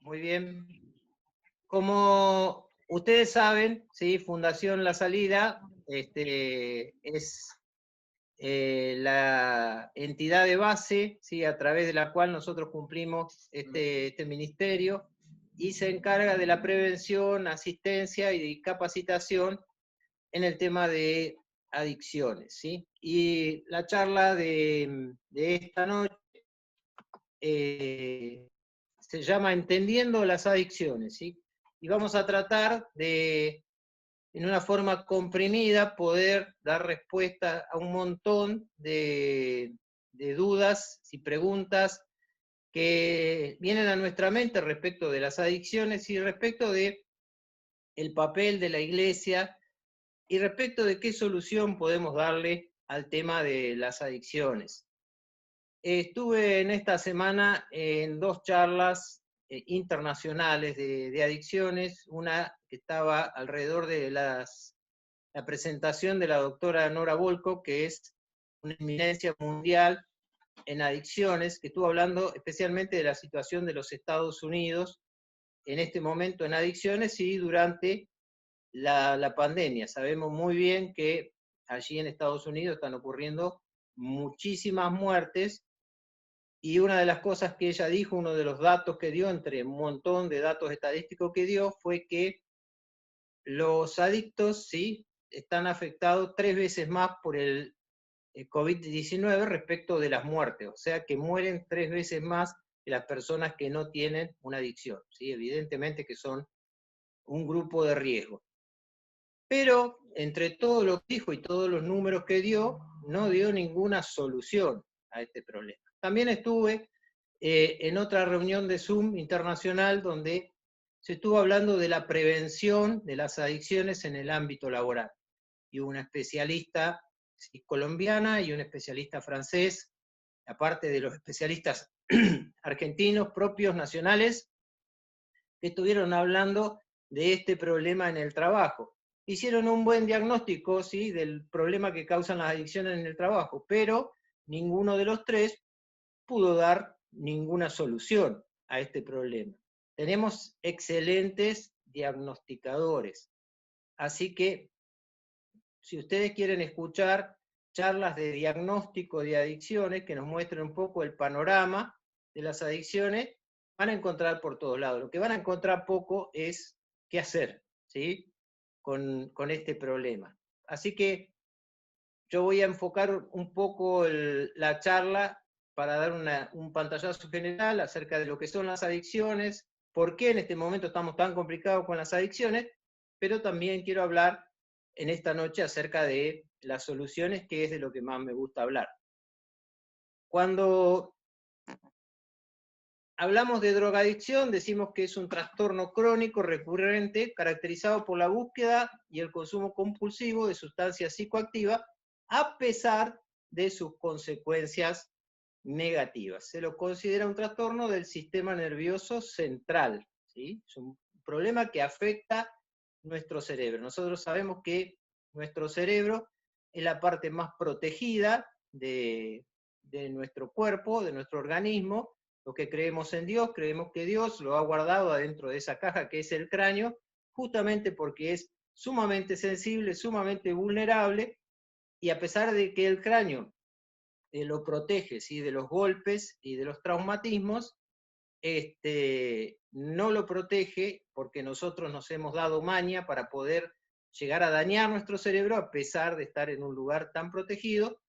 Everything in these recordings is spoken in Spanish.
Muy bien. Como ustedes saben, ¿sí? Fundación La Salida es la entidad de base, ¿sí? A través de la cual nosotros cumplimos este ministerio y se encarga de la prevención, asistencia y capacitación en el tema de adicciones, ¿sí? Y la charla de esta noche se llama Entendiendo las adicciones, ¿sí? Y vamos a tratar de, en una forma comprimida, poder dar respuesta a un montón de dudas y preguntas que vienen a nuestra mente respecto de las adicciones y respecto de el papel de la iglesia y respecto de qué solución podemos darle al tema de las adicciones. Estuve en esta semana en dos charlas internacionales de adicciones, una que estaba alrededor de la presentación de la doctora Nora Volkow, que es una eminencia mundial en adicciones, que estuvo hablando especialmente de la situación de los Estados Unidos en este momento en adicciones y durante la pandemia. Sabemos muy bien que allí en Estados Unidos están ocurriendo muchísimas muertes. Y una de las cosas que ella dijo, uno de los datos que dio, entre un montón de datos estadísticos que dio, fue que los adictos, sí, están afectados 3 veces más por el COVID-19 respecto de las muertes. O sea que mueren 3 veces más que las personas que no tienen una adicción. ¿Sí? Evidentemente que son un grupo de riesgo. Pero entre todo lo que dijo y todos los números que dio, no dio ninguna solución a este problema. También estuve en otra reunión de Zoom internacional donde se estuvo hablando de la prevención de las adicciones en el ámbito laboral. Y una especialista colombiana y un especialista francés, aparte de los especialistas argentinos propios, nacionales, que estuvieron hablando de este problema en el trabajo. Hicieron un buen diagnóstico, ¿sí?, del problema que causan las adicciones en el trabajo, pero ninguno de los tres pudo dar ninguna solución a este problema. Tenemos excelentes diagnosticadores, así que si ustedes quieren escuchar charlas de diagnóstico de adicciones que nos muestren un poco el panorama de las adicciones, van a encontrar por todos lados. Lo que van a encontrar poco es qué hacer, ¿sí?, con este problema. Así que yo voy a enfocar un poco la charla para dar un pantallazo general acerca de lo que son las adicciones, por qué en este momento estamos tan complicados con las adicciones, pero también quiero hablar en esta noche acerca de las soluciones, que es de lo que más me gusta hablar. Cuando hablamos de drogadicción, decimos que es un trastorno crónico recurrente caracterizado por la búsqueda y el consumo compulsivo de sustancias psicoactivas a pesar de sus consecuencias negativas. Se lo considera un trastorno del sistema nervioso central, ¿sí? Es un problema que afecta nuestro cerebro. Nosotros sabemos que nuestro cerebro es la parte más protegida de nuestro cuerpo, de nuestro organismo. Los que creemos en Dios, creemos que Dios lo ha guardado adentro de esa caja que es el cráneo, justamente porque es sumamente sensible, sumamente vulnerable, y a pesar de que el cráneo lo protege, ¿sí?, de los golpes y de los traumatismos, no lo protege porque nosotros nos hemos dado maña para poder llegar a dañar nuestro cerebro a pesar de estar en un lugar tan protegido,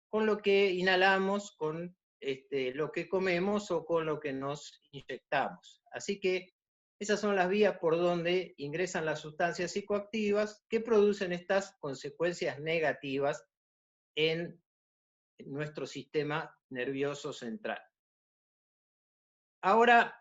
con lo que inhalamos, con lo que comemos o con lo que nos inyectamos. Así que esas son las vías por donde ingresan las sustancias psicoactivas que producen estas consecuencias negativas en nuestro sistema nervioso central. Ahora,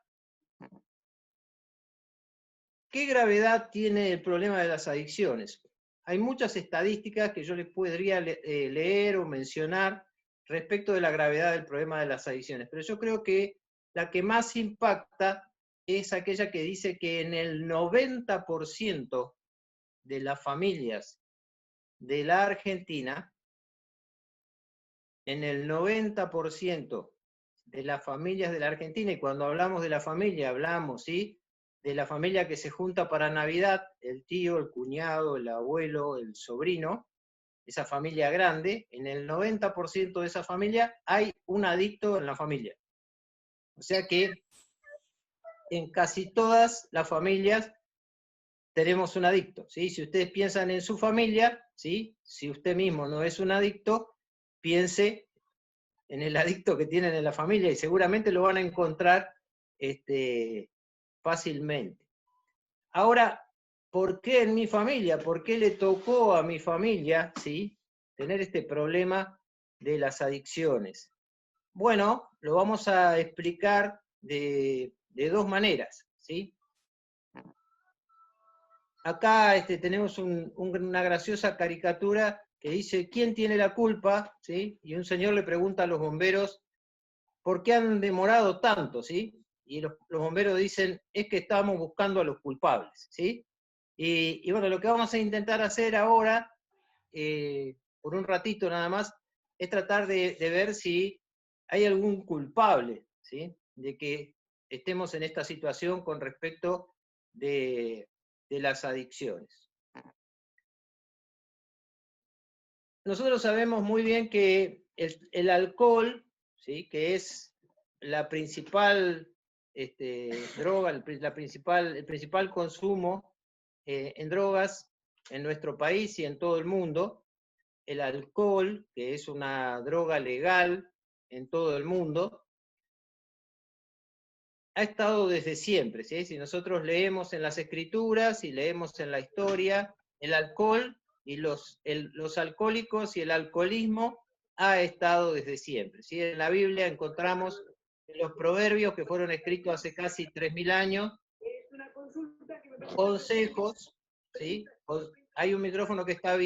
¿qué gravedad tiene el problema de las adicciones? Hay muchas estadísticas que yo les podría leer o mencionar respecto de la gravedad del problema de las adicciones, pero yo creo que la que más impacta es aquella que dice que en el 90% de las familias de la Argentina, en el 90% de las familias de la Argentina, y cuando hablamos de la familia, hablamos, ¿sí?, de la familia que se junta para Navidad, el tío, el cuñado, el abuelo, el sobrino, esa familia grande, en el 90% de esa familia hay un adicto en la familia. O sea que en casi todas las familias tenemos un adicto, ¿sí? Si ustedes piensan en su familia, ¿sí?, si usted mismo no es un adicto, piense en el adicto que tienen en la familia y seguramente lo van a encontrar fácilmente. Ahora, ¿por qué en mi familia? ¿Por qué le tocó a mi familia, ¿sí?, tener este problema de las adicciones? Bueno, lo vamos a explicar de dos maneras, ¿sí? Acá tenemos una graciosa caricatura que dice, ¿quién tiene la culpa? ¿Sí? Y un señor le pregunta a los bomberos, ¿por qué han demorado tanto? ¿Sí? Y los bomberos dicen, es que estábamos buscando a los culpables, ¿sí? Y bueno, lo que vamos a intentar hacer ahora, por un ratito nada más, es tratar de ver si hay algún culpable, ¿sí?, de que estemos en esta situación con respecto de las adicciones. Nosotros sabemos muy bien que el alcohol, ¿sí?, que es la principal droga, el principal consumo en drogas en nuestro país y en todo el mundo, el alcohol, que es una droga legal en todo el mundo, ha estado desde siempre, ¿sí? Si nosotros leemos en las escrituras y leemos en la historia, el alcohol y los alcohólicos y el alcoholismo ha estado desde siempre, ¿sí? En la Biblia encontramos los proverbios que fueron escritos hace casi 3000 años, consejos, ¿sí? Hay un micrófono que está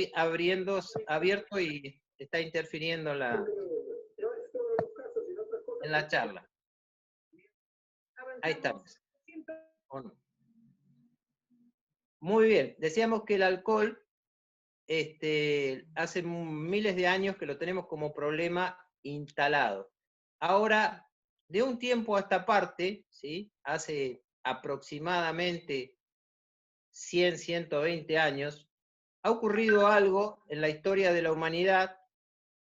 abierto y está interfiriendo en la charla. Ahí estamos. ¿O no? Muy bien, decíamos que el alcohol hace miles de años que lo tenemos como problema instalado. Ahora, de un tiempo a esta parte, ¿sí?, hace aproximadamente 100, 120 años, ha ocurrido algo en la historia de la humanidad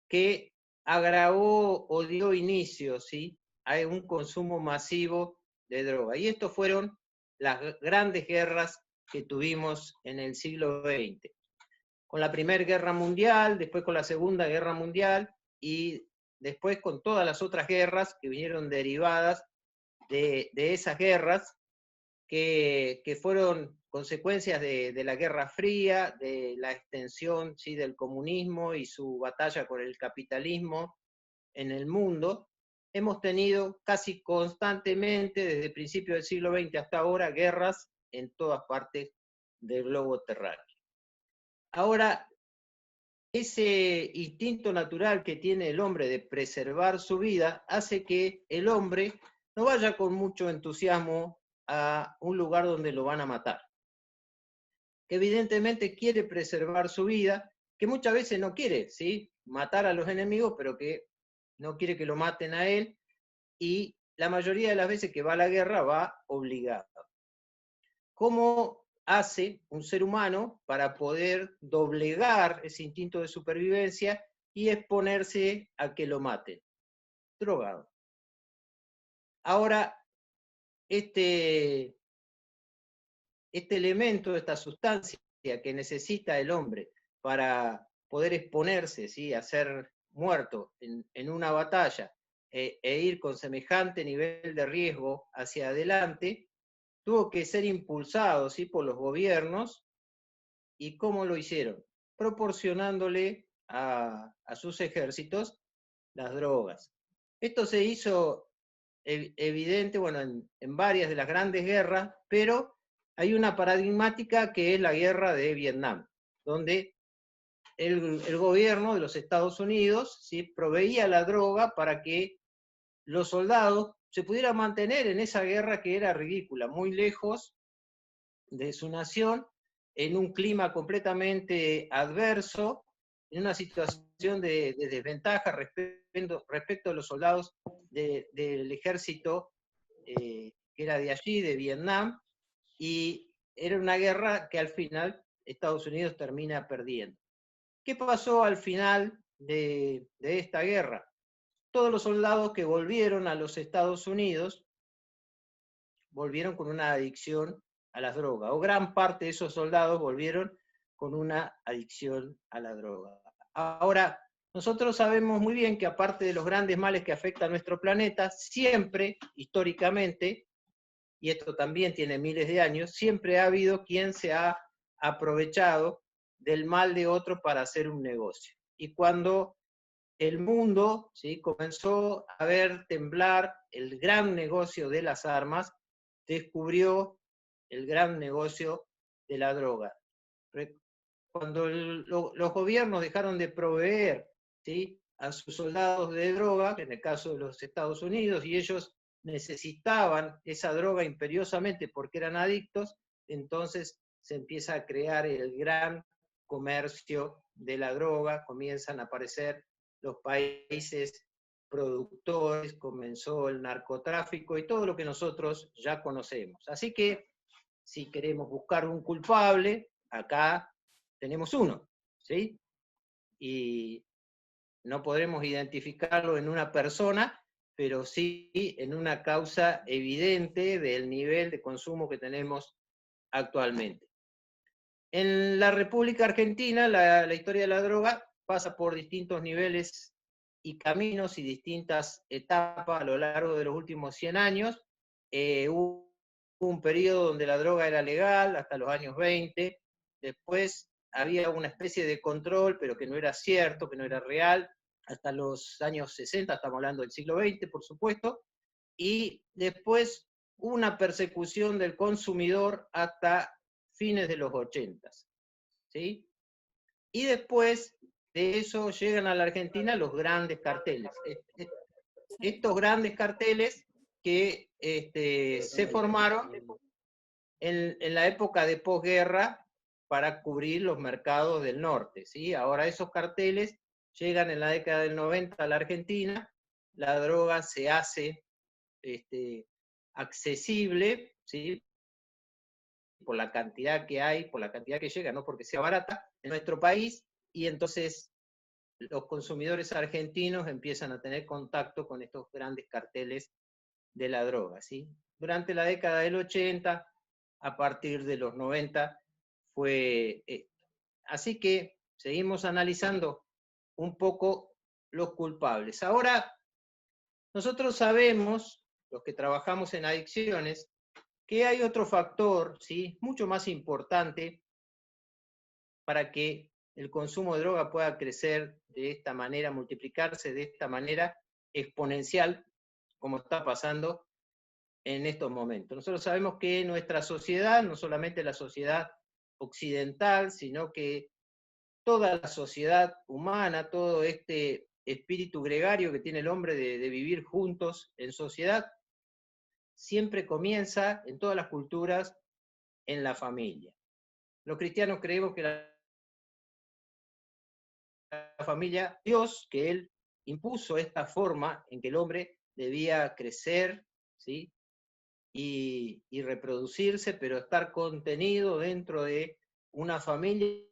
que agravó o dio inicio, ¿sí?, a un consumo masivo de droga. Y estos fueron las grandes guerras que tuvimos en el siglo XX. Con la Primera Guerra Mundial, después con la Segunda Guerra Mundial y después con todas las otras guerras que vinieron derivadas de esas guerras, que fueron consecuencias de la Guerra Fría, de la extensión, ¿sí?, del comunismo y su batalla con el capitalismo en el mundo. Hemos tenido casi constantemente, desde el principio del siglo XX hasta ahora, guerras en todas partes del globo terráqueo. Ahora, ese instinto natural que tiene el hombre de preservar su vida hace que el hombre no vaya con mucho entusiasmo a un lugar donde lo van a matar. Que evidentemente quiere preservar su vida, que muchas veces no quiere, ¿sí?, matar a los enemigos, pero que no quiere que lo maten a él, y la mayoría de las veces que va a la guerra va obligado. ¿Cómo hace un ser humano para poder doblegar ese instinto de supervivencia y exponerse a que lo maten? Drogado. Ahora, este elemento, esta sustancia que necesita el hombre para poder exponerse, ¿sí?, a ser muerto en una batalla e ir con semejante nivel de riesgo hacia adelante, tuvo que ser impulsado, ¿sí?, por los gobiernos. ¿Y cómo lo hicieron? Proporcionándole a sus ejércitos las drogas. Esto se hizo evidente, bueno, en varias de las grandes guerras, pero hay una paradigmática que es la guerra de Vietnam, donde el gobierno de los Estados Unidos, ¿sí?, proveía la droga para que los soldados se pudieran mantener en esa guerra que era ridícula, muy lejos de su nación, en un clima completamente adverso, en una situación de desventaja respecto respecto a los soldados del ejército que era de allí, de Vietnam, y era una guerra que al final Estados Unidos termina perdiendo. ¿Qué pasó al final de esta guerra? Todos los soldados que volvieron a los Estados Unidos volvieron con una adicción a las drogas, o gran parte de esos soldados volvieron con una adicción a la droga. Ahora, nosotros sabemos muy bien que aparte de los grandes males que afectan a nuestro planeta, siempre, históricamente, y esto también tiene miles de años, siempre ha habido quien se ha aprovechado del mal de otro para hacer un negocio. Y cuando el mundo, ¿sí?, comenzó a ver temblar el gran negocio de las armas, descubrió el gran negocio de la droga. Cuando los gobiernos dejaron de proveer, ¿sí?, a sus soldados de droga, en el caso de los Estados Unidos, y ellos necesitaban esa droga imperiosamente porque eran adictos, entonces se empieza a crear el gran comercio de la droga, comienzan a aparecer los países productores, comenzó el narcotráfico y todo lo que nosotros ya conocemos. Así que si queremos buscar un culpable, acá tenemos uno, ¿sí? Y no podremos identificarlo en una persona, pero sí en una causa evidente del nivel de consumo que tenemos actualmente. En la República Argentina, la historia de la droga pasa por distintos niveles y caminos y distintas etapas a lo largo de los últimos 100 años. Hubo un periodo donde la droga era legal, hasta los años 20, después había una especie de control, pero que no era cierto, que no era real, hasta los años 60, estamos hablando del siglo XX, por supuesto, y después una persecución del consumidor hasta fines de los 80, ¿sí? Y después de eso llegan a la Argentina los grandes carteles. Estos grandes carteles que se formaron en la época de posguerra para cubrir los mercados del norte, ¿sí? Ahora esos carteles llegan en la década del 90 a la Argentina, la droga se hace accesible, ¿sí?, por la cantidad que hay, por la cantidad que llega, no porque sea barata, en nuestro país, y entonces los consumidores argentinos empiezan a tener contacto con estos grandes carteles de la droga, ¿sí? Durante la década del 80, a partir de los 90, fue esto. Así que seguimos analizando un poco los culpables. Ahora, nosotros sabemos, los que trabajamos en adicciones, que hay otro factor, ¿sí?, mucho más importante para que el consumo de droga pueda crecer de esta manera, multiplicarse de esta manera exponencial, como está pasando en estos momentos. Nosotros sabemos que nuestra sociedad, no solamente la sociedad occidental, sino que toda la sociedad humana, todo este espíritu gregario que tiene el hombre de vivir juntos en sociedad, siempre comienza en todas las culturas en la familia. Los cristianos creemos que la familia, Dios, que Él impuso esta forma en que el hombre debía crecer, ¿sí?, y reproducirse, pero estar contenido dentro de una familia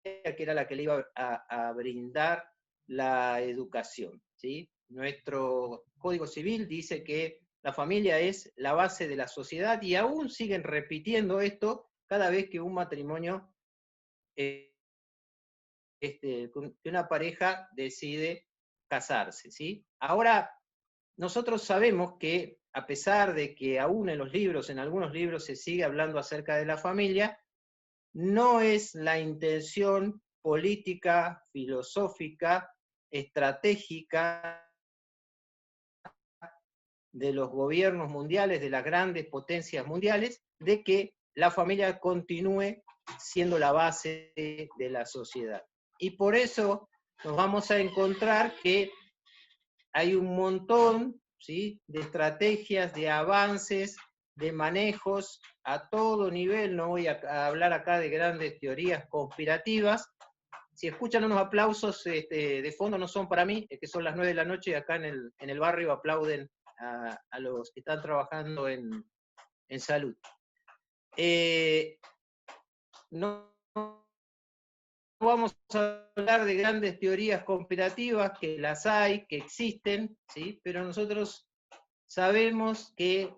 que era la que le iba a brindar la educación, ¿sí? Nuestro Código Civil dice que la familia es la base de la sociedad y aún siguen repitiendo esto cada vez que un matrimonio, que una pareja decide casarse, ¿sí? Ahora, nosotros sabemos que a pesar de que aún en los libros, en algunos libros se sigue hablando acerca de la familia, no es la intención política, filosófica, estratégica de los gobiernos mundiales, de las grandes potencias mundiales, de que la familia continúe siendo la base de la sociedad. Y por eso nos vamos a encontrar que hay un montón, ¿sí?, de estrategias, de avances, de manejos a todo nivel. No voy a hablar acá de grandes teorías conspirativas, Si escuchan unos aplausos de fondo, no son para mí, es que son las 9 de la noche y acá en el barrio aplauden a los que están trabajando en salud. No vamos a hablar de grandes teorías conspirativas, que las hay, que existen, ¿sí? Pero nosotros sabemos que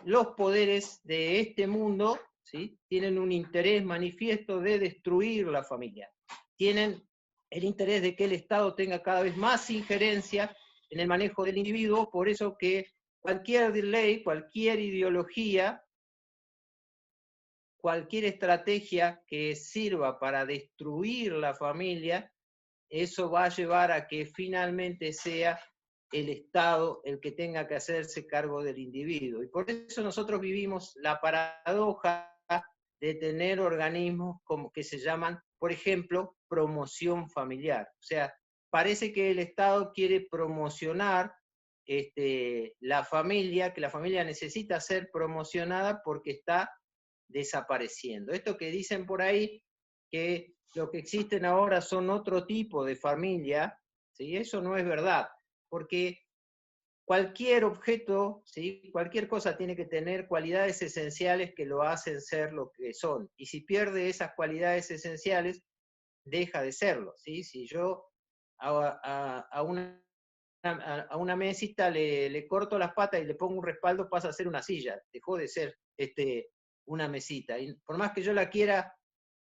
los poderes de este mundo, ¿sí?, tienen un interés manifiesto de destruir la familia. Tienen el interés de que el Estado tenga cada vez más injerencia en el manejo del individuo, por eso que cualquier ley, cualquier ideología, cualquier estrategia que sirva para destruir la familia, eso va a llevar a que finalmente sea el Estado el que tenga que hacerse cargo del individuo. Y por eso nosotros vivimos la paradoja de tener organismos como que se llaman, por ejemplo, promoción familiar. O sea, parece que el Estado quiere promocionar la familia, que la familia necesita ser promocionada porque está desapareciendo. Esto que dicen por ahí, que lo que existen ahora son otro tipo de familia, ¿sí? Eso no es verdad, porque cualquier objeto, ¿sí?, cualquier cosa tiene que tener cualidades esenciales que lo hacen ser lo que son, y si pierde esas cualidades esenciales, deja de serlo, ¿sí? Si yo a una mesita le corto las patas y le pongo un respaldo, pasa a ser una silla, dejó de ser una mesita, y por más que yo la quiera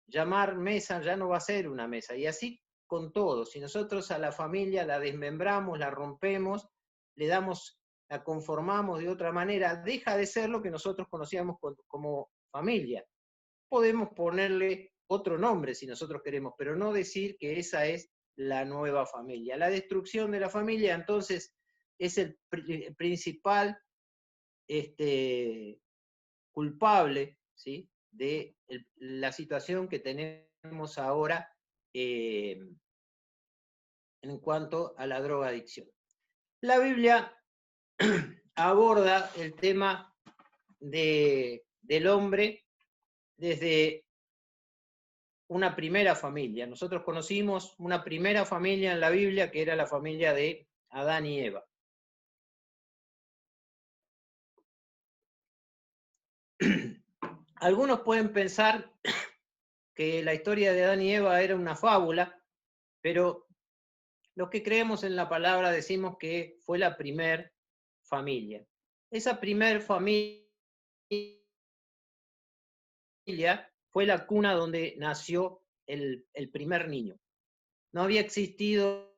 llamar mesa, ya no va a ser una mesa, y así con todo. Si nosotros a la familia la desmembramos, la rompemos, la conformamos de otra manera, deja de ser lo que nosotros conocíamos como familia. Podemos ponerle otro nombre si nosotros queremos, pero no decir que esa es la nueva familia. La destrucción de la familia, entonces, es el principal culpable, ¿sí?, de la situación que tenemos ahora en cuanto a la drogadicción. La Biblia aborda el tema del hombre desde una primera familia. Nosotros conocimos una primera familia en la Biblia, que era la familia de Adán y Eva. Algunos pueden pensar que la historia de Adán y Eva era una fábula, pero los que creemos en la palabra decimos que fue la primer familia. Esa primer familia fue la cuna donde nació el primer niño. No había existido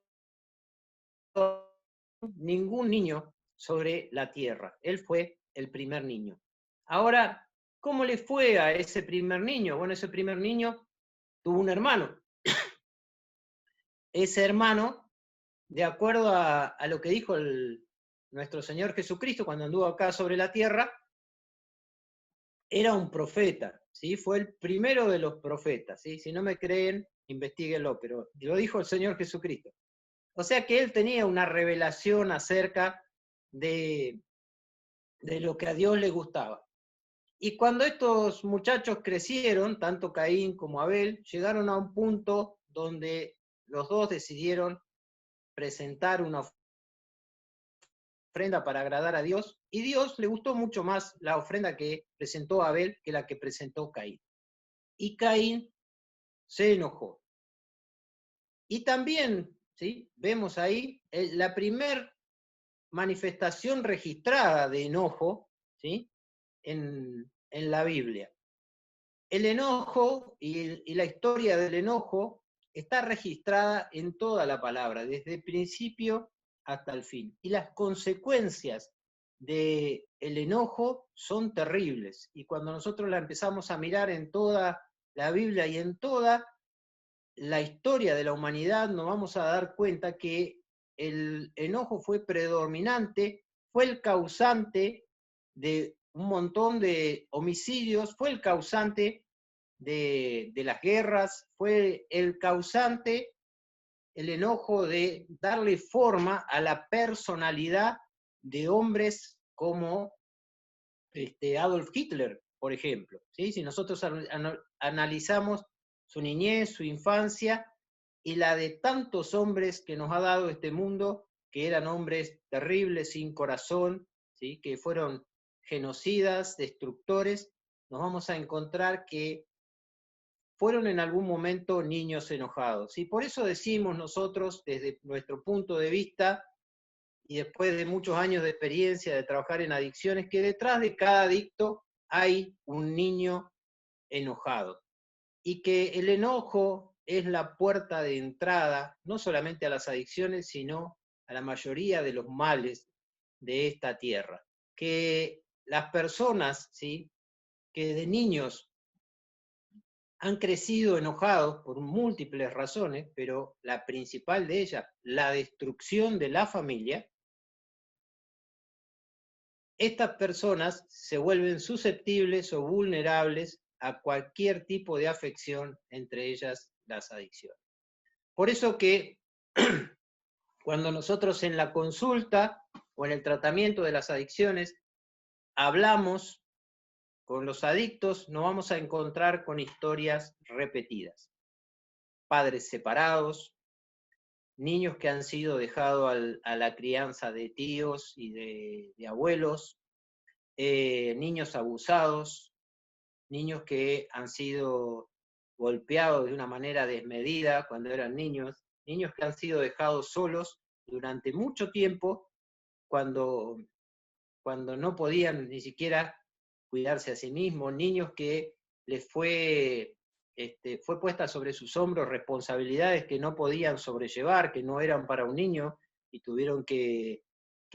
ningún niño sobre la tierra. Él fue el primer niño. Ahora, ¿cómo le fue a ese primer niño? Bueno, ese primer niño tuvo un hermano. Ese hermano, de acuerdo a lo que dijo nuestro Señor Jesucristo cuando anduvo acá sobre la tierra, era un profeta, ¿sí? Fue el primero de los profetas, ¿sí? Si no me creen, investíguenlo, pero lo dijo el Señor Jesucristo. O sea que él tenía una revelación acerca de lo que a Dios le gustaba. Y cuando estos muchachos crecieron, tanto Caín como Abel, llegaron a un punto donde los dos decidieron presentar una ofrenda para agradar a Dios, y Dios le gustó mucho más la ofrenda que presentó Abel que la que presentó Caín. Y Caín se enojó. Y también, ¿sí?, vemos ahí la primer manifestación registrada de enojo, ¿sí?, en la Biblia. El enojo y la historia del enojo está registrada en toda la palabra, desde el principio hasta el fin. Y las consecuencias del enojo son terribles. Y cuando nosotros la empezamos a mirar en toda la Biblia y en toda la historia de la humanidad, nos vamos a dar cuenta que el enojo fue predominante, fue el causante de un montón de homicidios, fue el causante de las guerras, fue el causante, el enojo, de darle forma a la personalidad de hombres como Adolf Hitler, por ejemplo, ¿sí? Si nosotros analizamos su niñez, su infancia, y la de tantos hombres que nos ha dado este mundo, que eran hombres terribles, sin corazón, ¿sí? Que fueron genocidas, destructores, nos vamos a encontrar que fueron en algún momento niños enojados. Y por eso decimos nosotros, desde nuestro punto de vista, y después de muchos años de experiencia de trabajar en adicciones, que detrás de cada adicto hay un niño enojado. Y que el enojo es la puerta de entrada, no solamente a las adicciones, sino a la mayoría de los males de esta tierra. Que las personas, ¿sí?, que de niños han crecido enojados por múltiples razones, pero la principal de ellas, la destrucción de la familia, estas personas se vuelven susceptibles o vulnerables a cualquier tipo de afección, entre ellas las adicciones. Por eso que cuando nosotros en la consulta o en el tratamiento de las adicciones hablamos con los adictos, nos vamos a encontrar con historias repetidas. Padres separados, niños que han sido dejados a la crianza de tíos y de abuelos, niños abusados, niños que han sido golpeados de una manera desmedida cuando eran niños, niños que han sido dejados solos durante mucho tiempo cuando, cuando no podían ni siquiera cuidarse a sí mismos, niños que les fue puesta sobre sus hombros responsabilidades que no podían sobrellevar, que no eran para un niño y tuvieron que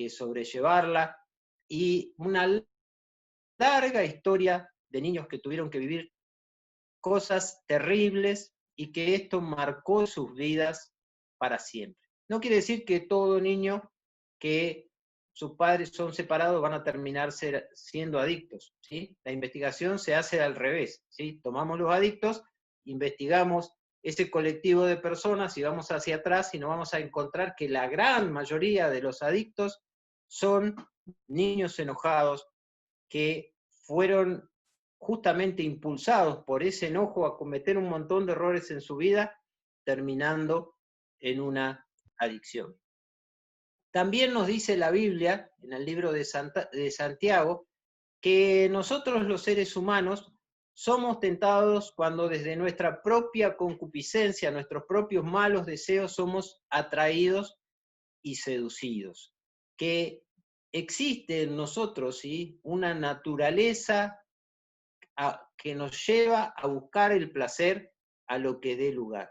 sobrellevarla, y una larga historia de niños que tuvieron que vivir cosas terribles y que esto marcó sus vidas para siempre. No quiere decir que todo niño que sus padres son separados van a terminar siendo adictos, ¿sí? La investigación se hace al revés, ¿sí? Tomamos los adictos, investigamos ese colectivo de personas y vamos hacia atrás y nos vamos a encontrar que la gran mayoría de los adictos son niños enojados que fueron justamente impulsados por ese enojo a cometer un montón de errores en su vida, terminando en una adicción. También nos dice la Biblia, en el libro de Santiago, que nosotros los seres humanos somos tentados cuando desde nuestra propia concupiscencia, nuestros propios malos deseos, somos atraídos y seducidos. Que existe en nosotros, ¿sí?, una naturaleza que nos lleva a buscar el placer a lo que dé lugar.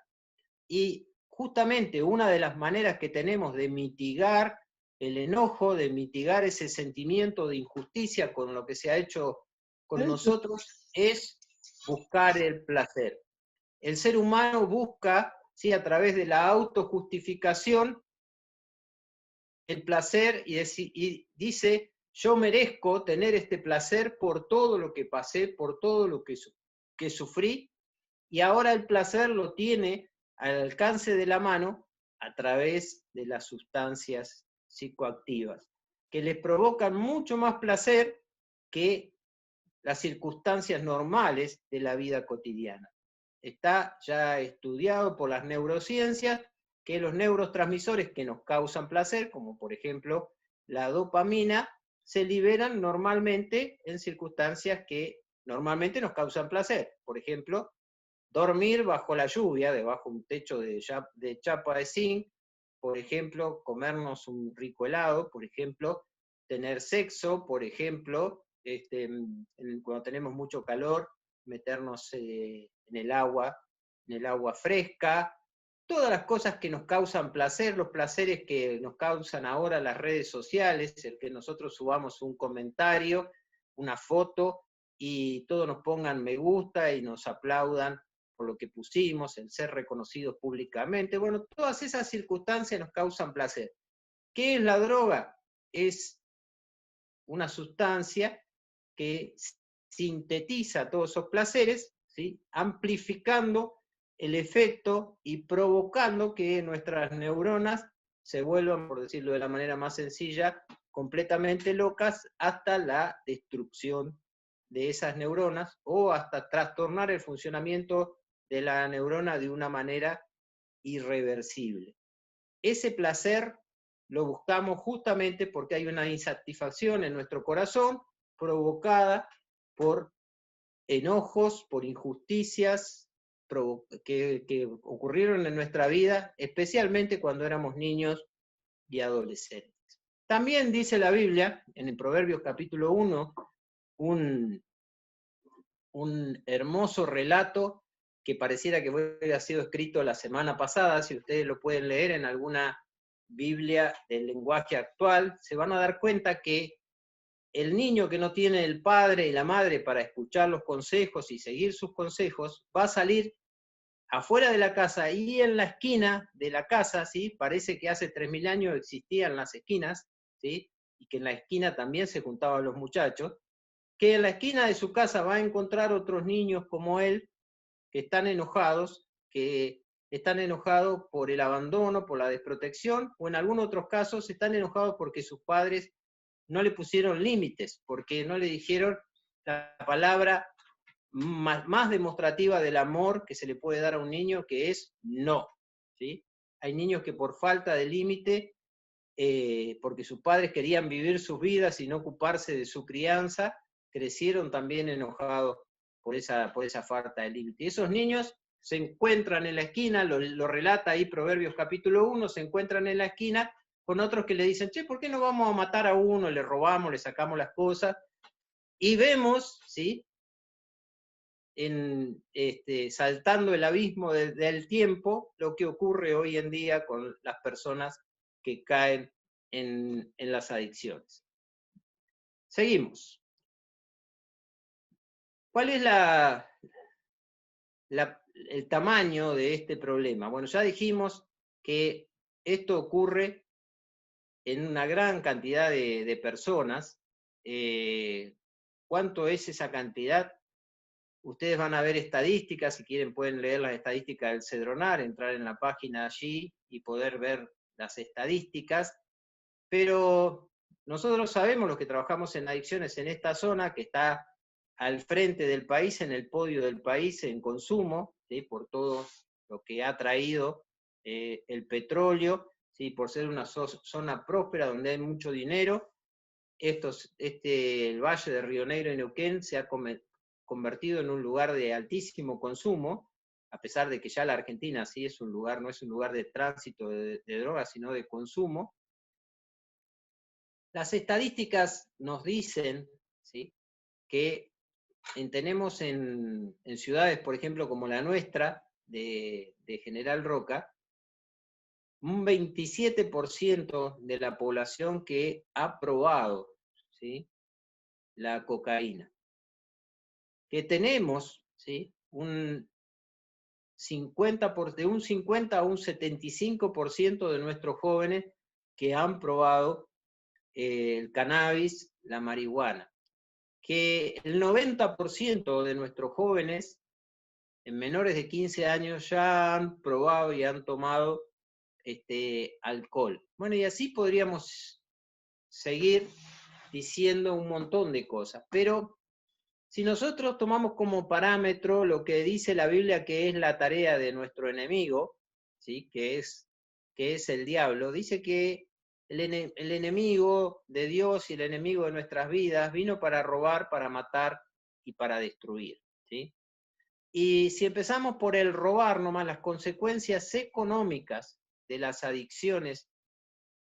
Y justamente una de las maneras que tenemos de mitigar el enojo, de mitigar ese sentimiento de injusticia con lo que se ha hecho con nosotros, es buscar el placer. El ser humano busca, ¿sí?, a través de la autojustificación, el placer y dice, yo merezco tener este placer por todo lo que pasé, por todo lo que sufrí, y ahora el placer lo tiene al alcance de la mano a través de las sustancias psicoactivas, que le provocan mucho más placer que las circunstancias normales de la vida cotidiana. Está ya estudiado por las neurociencias que los neurotransmisores que nos causan placer, como por ejemplo la dopamina, se liberan normalmente en circunstancias que normalmente nos causan placer. Por ejemplo, dormir bajo la lluvia, debajo de un techo de chapa de zinc, por ejemplo, comernos un rico helado, por ejemplo, tener sexo, por ejemplo, cuando tenemos mucho calor, meternos en el agua fresca, todas las cosas que nos causan placer, los placeres que nos causan ahora las redes sociales, el que nosotros subamos un comentario, una foto, y todos nos pongan me gusta y nos aplaudan por lo que pusimos, el ser reconocidos públicamente. Bueno, todas esas circunstancias nos causan placer. ¿Qué es la droga? Es una sustancia que sintetiza todos esos placeres, ¿sí?, amplificando el efecto y provocando que nuestras neuronas se vuelvan, por decirlo de la manera más sencilla, completamente locas hasta la destrucción de esas neuronas o hasta trastornar el funcionamiento de la neurona de una manera irreversible. Ese placer lo buscamos justamente porque hay una insatisfacción en nuestro corazón provocada por enojos, por injusticias que ocurrieron en nuestra vida, especialmente cuando éramos niños y adolescentes. También dice la Biblia, en el Proverbios capítulo 1, un hermoso relato que pareciera que hubiera sido escrito la semana pasada. Si ustedes lo pueden leer en alguna Biblia del lenguaje actual, se van a dar cuenta que el niño que no tiene el padre y la madre para escuchar los consejos y seguir sus consejos, va a salir afuera de la casa y en la esquina de la casa, ¿sí? Parece que hace 3000 años existían las esquinas, ¿sí? Y que en la esquina también se juntaban los muchachos, que en la esquina de su casa va a encontrar otros niños como él, que están enojados por el abandono, por la desprotección, o en algunos otros casos están enojados porque sus padres no le pusieron límites, porque no le dijeron la palabra más demostrativa del amor que se le puede dar a un niño, que es no, ¿sí? Hay niños que por falta de límite, porque sus padres querían vivir sus vidas y no ocuparse de su crianza, crecieron también enojados por esa falta de límite. Y esos niños se encuentran en la esquina, lo relata ahí Proverbios capítulo 1, se encuentran en la esquina con otros que le dicen, che, ¿por qué no vamos a matar a uno? Le robamos, le sacamos las cosas. Y vemos, ¿sí? Saltando el abismo del tiempo, lo que ocurre hoy en día con las personas que caen en las adicciones. Seguimos. ¿Cuál es el tamaño de este problema? Bueno, ya dijimos que esto ocurre en una gran cantidad de personas. ¿Cuánto es esa cantidad? Ustedes van a ver estadísticas, si quieren pueden leer las estadísticas del Cedronar, entrar en la página allí y poder ver las estadísticas, pero nosotros sabemos, los que trabajamos en adicciones en esta zona, que está al frente del país, en el podio del país en consumo, ¿sí? Por todo lo que ha traído el petróleo, ¿sí? Por ser una zona próspera donde hay mucho dinero. El Valle de Río Negro y Neuquén se ha convertido en un lugar de altísimo consumo, a pesar de que ya la Argentina sí es un lugar, no es un lugar de tránsito de drogas, sino de consumo. Las estadísticas nos dicen, ¿sí? Que tenemos en ciudades, por ejemplo, como la nuestra, de General Roca, un 27% de la población que ha probado, ¿sí? La cocaína. Que tenemos, ¿sí? De un 50 a un 75% de nuestros jóvenes que han probado el cannabis, la marihuana. Que el 90% de nuestros jóvenes en menores de 15 años ya han probado y han tomado alcohol. Bueno, y así podríamos seguir diciendo un montón de cosas, pero si nosotros tomamos como parámetro lo que dice la Biblia que es la tarea de nuestro enemigo, ¿sí? que es el diablo, dice que el enemigo de Dios y el enemigo de nuestras vidas vino para robar, para matar y para destruir, ¿sí? Y si empezamos por el robar nomás, las consecuencias económicas de las adicciones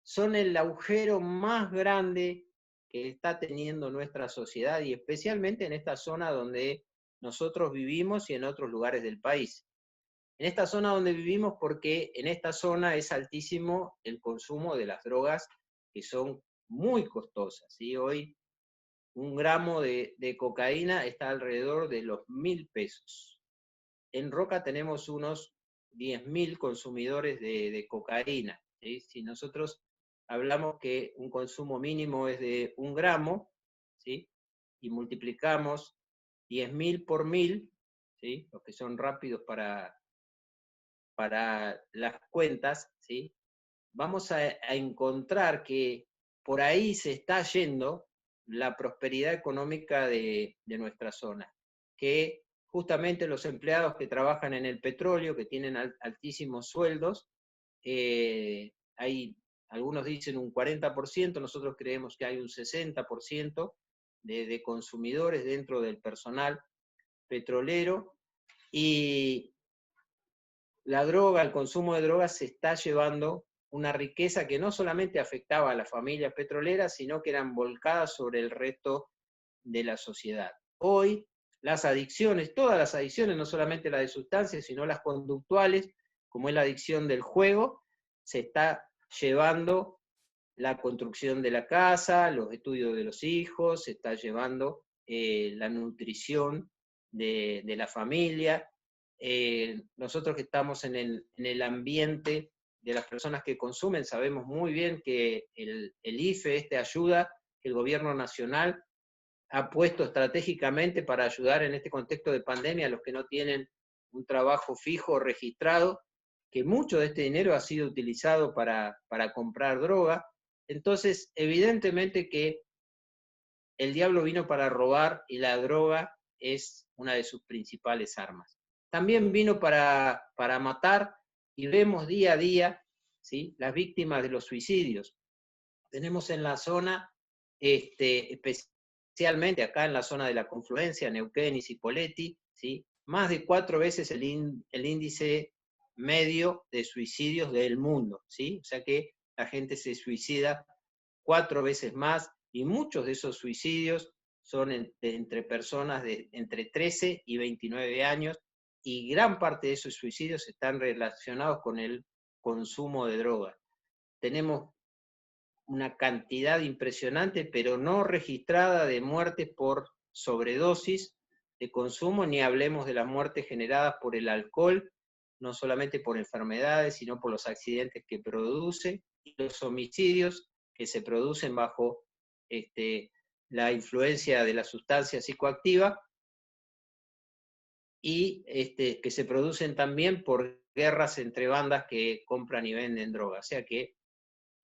son el agujero más grande que está teniendo nuestra sociedad y especialmente en esta zona donde nosotros vivimos y en otros lugares del país. En esta zona donde vivimos porque en esta zona es altísimo el consumo de las drogas que son muy costosas, ¿sí? Hoy un gramo de cocaína está alrededor de los 1.000 pesos. En Roca tenemos unos 10.000 consumidores de cocaína, ¿sí? Si nosotros hablamos que un consumo mínimo es de 1 gramo, ¿sí? Y multiplicamos 10.000 por 1.000, ¿sí? Los que son rápidos para las cuentas, ¿sí? Vamos a encontrar que por ahí se está yendo la prosperidad económica de nuestra zona, que justamente los empleados que trabajan en el petróleo, que tienen altísimos sueldos. Hay, algunos dicen un 40%, nosotros creemos que hay un 60% de consumidores dentro del personal petrolero, y la droga, el consumo de drogas se está llevando una riqueza que no solamente afectaba a las familias petroleras, sino que eran volcadas sobre el resto de la sociedad. Hoy, las adicciones, todas las adicciones, no solamente las de sustancias, sino las conductuales, como es la adicción del juego, se está llevando la construcción de la casa, los estudios de los hijos, se está llevando la nutrición de la familia. Nosotros que estamos en el ambiente de las personas que consumen, sabemos muy bien que el IFE, ayuda que el gobierno nacional ha puesto estratégicamente para ayudar en este contexto de pandemia a los que no tienen un trabajo fijo registrado, que mucho de este dinero ha sido utilizado para comprar droga. Entonces, evidentemente que el diablo vino para robar y la droga es una de sus principales armas. También vino para matar, y vemos día a día, ¿sí?, las víctimas de los suicidios. Tenemos en la zona, especialmente acá en la zona de la confluencia, Neuquén y Cipolletti, ¿sí?, más de 4 veces el índice medio de suicidios del mundo, ¿sí? O sea que la gente se suicida 4 veces más, y muchos de esos suicidios son entre personas de entre 13 y 29 años, y gran parte de esos suicidios están relacionados con el consumo de drogas. Tenemos una cantidad impresionante, pero no registrada, de muertes por sobredosis de consumo, ni hablemos de las muertes generadas por el alcohol, no solamente por enfermedades, sino por los accidentes que produce, y los homicidios que se producen bajo la influencia de la sustancia psicoactiva, y que se producen también por guerras entre bandas que compran y venden droga. O sea que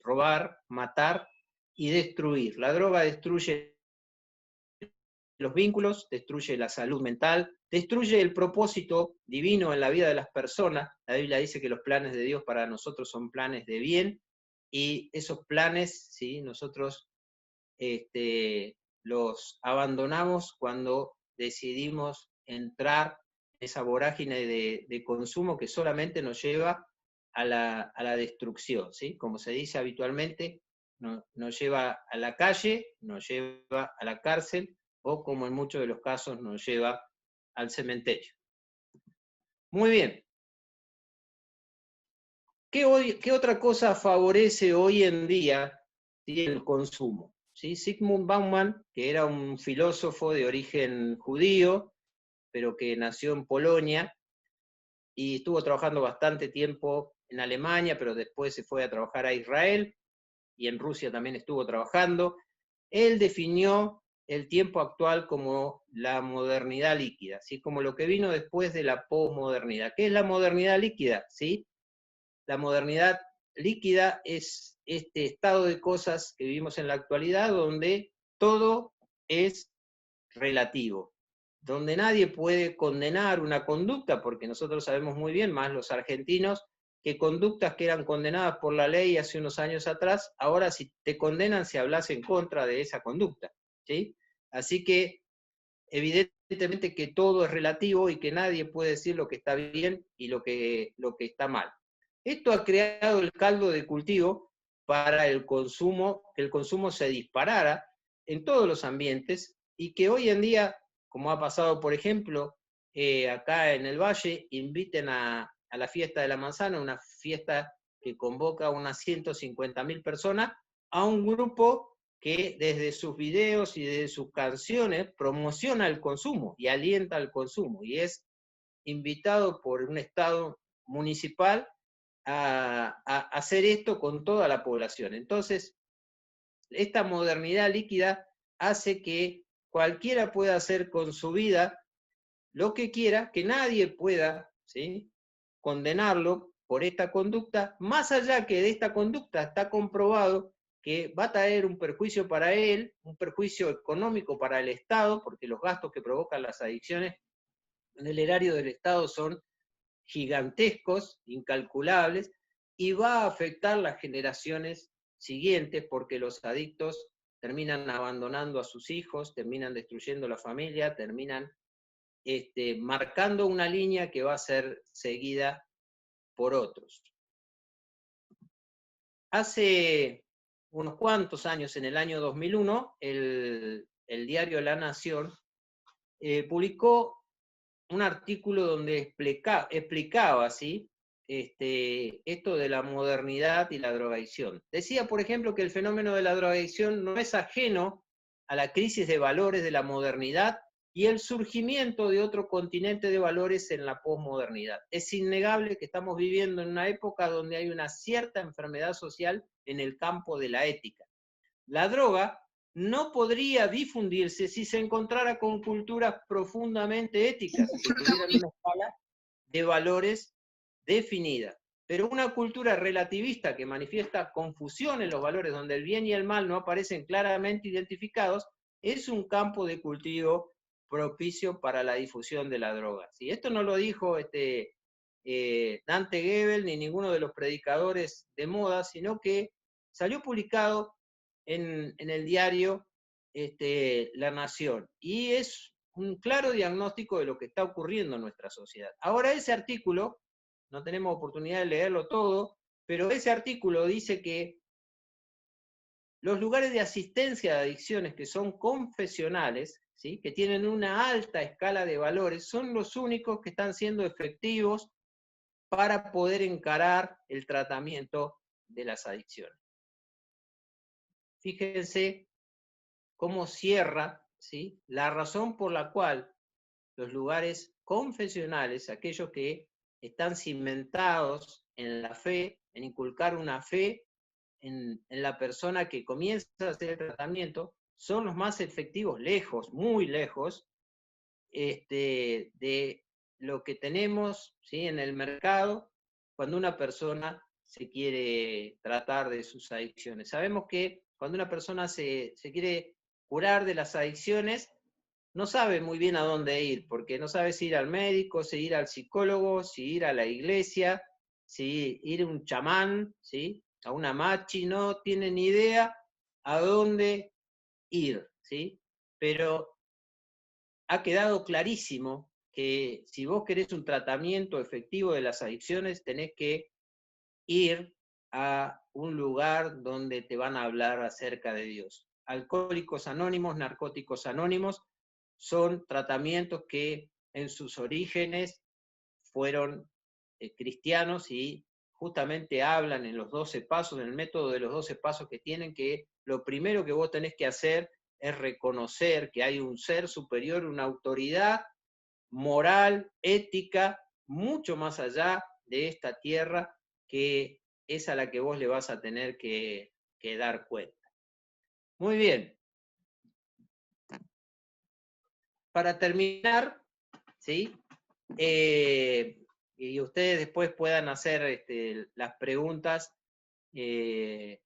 robar, matar y destruir. La droga destruye los vínculos, destruye la salud mental, destruye el propósito divino en la vida de las personas. La Biblia dice que los planes de Dios para nosotros son planes de bien, y esos planes, ¿sí?, nosotros los abandonamos cuando decidimos entrar en esa vorágine de consumo que solamente nos lleva a la destrucción, ¿sí? Como se dice habitualmente, nos lleva a la calle, nos lleva a la cárcel, o como en muchos de los casos nos lleva al cementerio. Muy bien. ¿Qué otra cosa favorece hoy en día, ¿sí?, el consumo? ¿Sí? Zygmunt Bauman, que era un filósofo de origen judío, pero que nació en Polonia, y estuvo trabajando bastante tiempo en Alemania, pero después se fue a trabajar a Israel, y en Rusia también estuvo trabajando. Él definió el tiempo actual como la modernidad líquida, ¿sí?, como lo que vino después de la posmodernidad. ¿Qué es la modernidad líquida? ¿Sí? La modernidad líquida es este estado de cosas que vivimos en la actualidad, donde todo es relativo, donde nadie puede condenar una conducta, porque nosotros sabemos muy bien, más los argentinos, que conductas que eran condenadas por la ley hace unos años atrás, ahora si te condenan se hablas en contra de esa conducta, ¿sí? Así que evidentemente que todo es relativo, y que nadie puede decir lo que está bien y lo que está mal. Esto ha creado el caldo de cultivo para el consumo, que el consumo se disparara en todos los ambientes, y que hoy en día, como ha pasado, por ejemplo, acá en el Valle, inviten a la fiesta de la manzana, una fiesta que convoca a unas 150.000 personas, a un grupo que desde sus videos y desde sus canciones promociona el consumo y alienta al consumo, y es invitado por un Estado municipal a hacer esto con toda la población. Entonces, esta modernidad líquida hace que cualquiera pueda hacer con su vida lo que quiera, que nadie pueda, ¿sí?, condenarlo por esta conducta, más allá que de esta conducta está comprobado que va a traer un perjuicio para él, un perjuicio económico para el Estado, porque los gastos que provocan las adicciones en el erario del Estado son gigantescos, incalculables, y va a afectar las generaciones siguientes porque los adictos terminan abandonando a sus hijos, terminan destruyendo la familia, terminan marcando una línea que va a ser seguida por otros. Hace unos cuantos años, en el año 2001, el diario La Nación publicó un artículo donde explicaba ¿sí? Esto de la modernidad y la drogadicción. Decía, por ejemplo, que el fenómeno de la drogadicción no es ajeno a la crisis de valores de la modernidad y el surgimiento de otro continente de valores en la posmodernidad. Es innegable que estamos viviendo en una época donde hay una cierta enfermedad social en el campo de la ética. La droga no podría difundirse si se encontrara con culturas profundamente éticas, que tuvieran una escala de valores definida. Pero una cultura relativista que manifiesta confusión en los valores, donde el bien y el mal no aparecen claramente identificados, es un campo de cultivo propicio para la difusión de la droga. ¿Sí? Esto no lo dijo Dante Gebel ni ninguno de los predicadores de moda, sino que salió publicado en el diario La Nación. Y es un claro diagnóstico de lo que está ocurriendo en nuestra sociedad. Ahora, ese artículo, no tenemos oportunidad de leerlo todo, pero ese artículo dice que los lugares de asistencia de adicciones que son confesionales, ¿sí? Que tienen una alta escala de valores, son los únicos que están siendo efectivos para poder encarar el tratamiento de las adicciones. Fíjense cómo cierra, ¿sí? La razón por la cual los lugares confesionales, aquellos que están cimentados en la fe, en inculcar una fe en la persona que comienza a hacer el tratamiento, son los más efectivos, lejos, muy lejos, de lo que tenemos, ¿sí? En el mercado cuando una persona se quiere tratar de sus adicciones. Sabemos que cuando una persona se quiere curar de las adicciones, no sabe muy bien a dónde ir, porque no sabe si ir al médico, si ir al psicólogo, si ir a la iglesia, si ir a un chamán, ¿sí? A una machi, no tiene ni idea a dónde ir, ¿sí? Pero ha quedado clarísimo que si vos querés un tratamiento efectivo de las adicciones, tenés que ir a un lugar donde te van a hablar acerca de Dios. Alcohólicos Anónimos, Narcóticos Anónimos, son tratamientos que en sus orígenes fueron cristianos y justamente hablan en los 12 pasos, en el método de los 12 pasos que tienen, que lo primero que vos tenés que hacer es reconocer que hay un ser superior, una autoridad moral, ética, mucho más allá de esta tierra, que es a la que vos le vas a tener que dar cuenta. Muy bien. Para terminar, ¿sí? Y ustedes después puedan hacer las preguntas que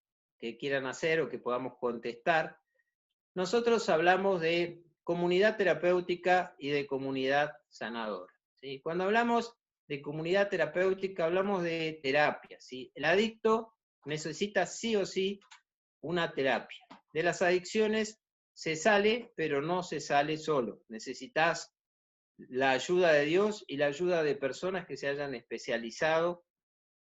quieran hacer o que podamos contestar. Nosotros hablamos de comunidad terapéutica y de comunidad sanadora, ¿sí? Cuando hablamos de comunidad terapéutica, hablamos de terapia, ¿sí? El adicto necesita sí o sí una terapia. De las adicciones se sale, pero no se sale solo. Necesitas la ayuda de Dios y la ayuda de personas que se hayan especializado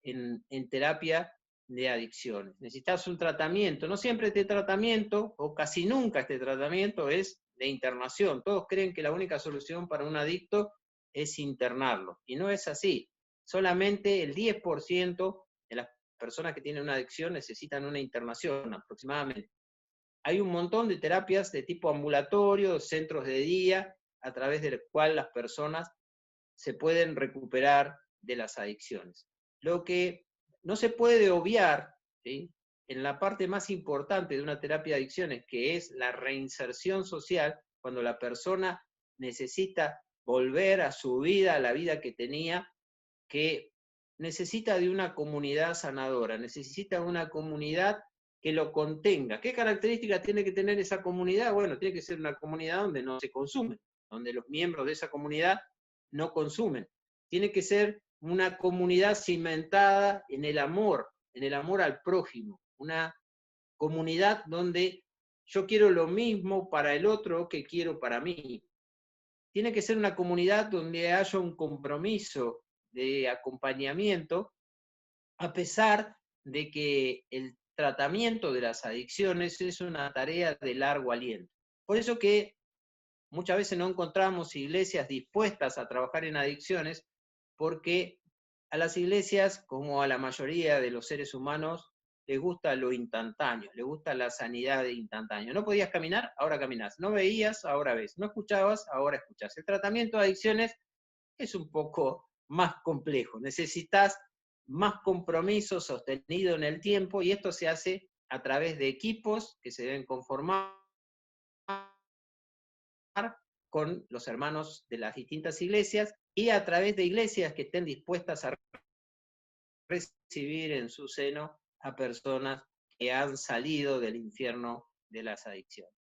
en terapia de adicciones. Necesitas un tratamiento. No siempre este tratamiento, o casi nunca este tratamiento, es de internación. Todos creen que la única solución para un adicto es internarlo. Y no es así. Solamente el 10% de las personas que tienen una adicción necesitan una internación aproximadamente. Hay un montón de terapias de tipo ambulatorio, centros de día, a través del cual las personas se pueden recuperar de las adicciones. Lo que no se puede obviar, ¿sí? En la parte más importante de una terapia de adicciones, que es la reinserción social, cuando la persona necesita volver a su vida, a la vida que tenía, que necesita de una comunidad sanadora, necesita de una comunidad que lo contenga. ¿Qué características tiene que tener esa comunidad? Bueno, tiene que ser una comunidad donde no se consume, donde los miembros de esa comunidad no consumen. Tiene que ser una comunidad cimentada en el amor al prójimo, una comunidad donde yo quiero lo mismo para el otro que quiero para mí. Tiene que ser una comunidad donde haya un compromiso de acompañamiento, a pesar de que el tratamiento de las adicciones es una tarea de largo aliento. Por eso que muchas veces no encontramos iglesias dispuestas a trabajar en adicciones, porque a las iglesias, como a la mayoría de los seres humanos, les gusta lo instantáneo, les gusta la sanidad instantánea. No podías caminar, ahora caminás. No veías, ahora ves. No escuchabas, ahora escuchás. El tratamiento de adicciones es un poco más complejo. Necesitas más compromiso sostenido en el tiempo, y esto se hace a través de equipos que se deben conformar con los hermanos de las distintas iglesias, y a través de iglesias que estén dispuestas a recibir en su seno a personas que han salido del infierno de las adicciones.